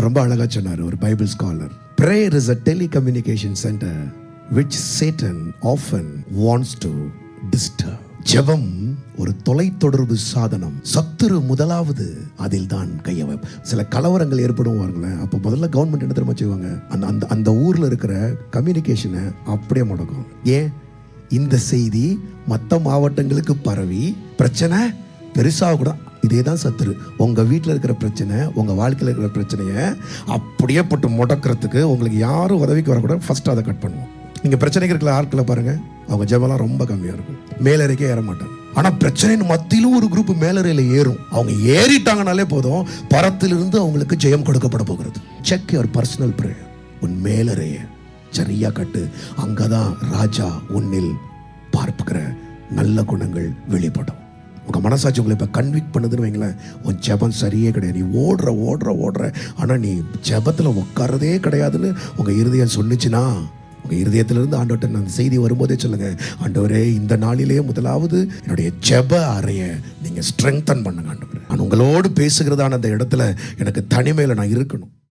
ஒருத்தர் ரொம்ப அழகா சொன்னார், ஒரு Bible scholar. Prayer is a telecommunication center which Satan often wants to disturb. ஜெபம் ஒரு தொலைத்தொடர்பு சாதனம். சத்துரு முதலாவது அதில் தான் கையை வைப்பார். சில கலவரங்கள் ஏற்படும் வாருங்களேன், அப்போ முதல்ல கவர்மெண்ட் என்ன தெரியுமா செய்வாங்க, அந்த ஊர்ல இருக்கிற கம்யூனிகேஷனை அப்படியே முடக்கும். ஏன்? இந்த செய்தி மற்ற மாவட்டங்களுக்கு பரவி பிரச்சனை பெருசாக கூட. இதே தான் சத்துரு. உங்கள் வீட்டில் இருக்கிற பிரச்சனை, உங்கள் வாழ்க்கையில் இருக்கிற பிரச்சனையை அப்படியே போட்டு முடக்கிறதுக்கு உங்களுக்கு யாரும் உதவிக்கு வரக்கூடாது. ஃபர்ஸ்ட் அதை கட் பண்ணுவோம். நீங்கள் பிரச்சனைக்கு இருக்கிற ஆட்களை பாருங்கள், அவங்க ஜெபம்லாம் ரொம்ப கம்மியாக இருக்கும், மேலறைக்கே ஏற மாட்டாங்க. ஆனால் பிரச்சனையின் மத்தியிலும் ஒரு குரூப் மேலறையில் ஏறும். அவங்க ஏறிட்டாங்கனாலே போதும், பரத்திலிருந்து அவங்களுக்கு ஜெயம் கொடுக்கப்பட போகிறது. Check your personal prayer. உன் மேலறைய சரியா கட்டு. அங்கதான் ராஜா உன்னில் பார்ப்புக்கிற நல்ல குணங்கள் வெளிப்படும். உங்க மனசாட்சி உங்களை இப்ப கன்விக்ட் பண்ணுதுன்னு வைங்களேன், உன் ஜெபம் சரியே கிடையாது. நீ ஓடுற ஆனா நீ ஜெபத்துல உட்காரதே கிடையாதுன்னு உங்க இருதயம் சொன்னிச்சுன்னா, உங்க இருதயத்திலிருந்து ஆண்டவர்கிட்ட அந்த செய்தி வரும்போதே சொல்லுங்க, ஆண்டவரே இந்த நாளிலேயே முதலாவது என்னுடைய ஜெப அறைய நீங்க ஸ்ட்ரெங்தன் பண்ணுங்க ஆண்டவரே. நான் உங்களோடு பேசுகிறதான அந்த இடத்துல எனக்கு தனிமையில நான் இருக்கணும்.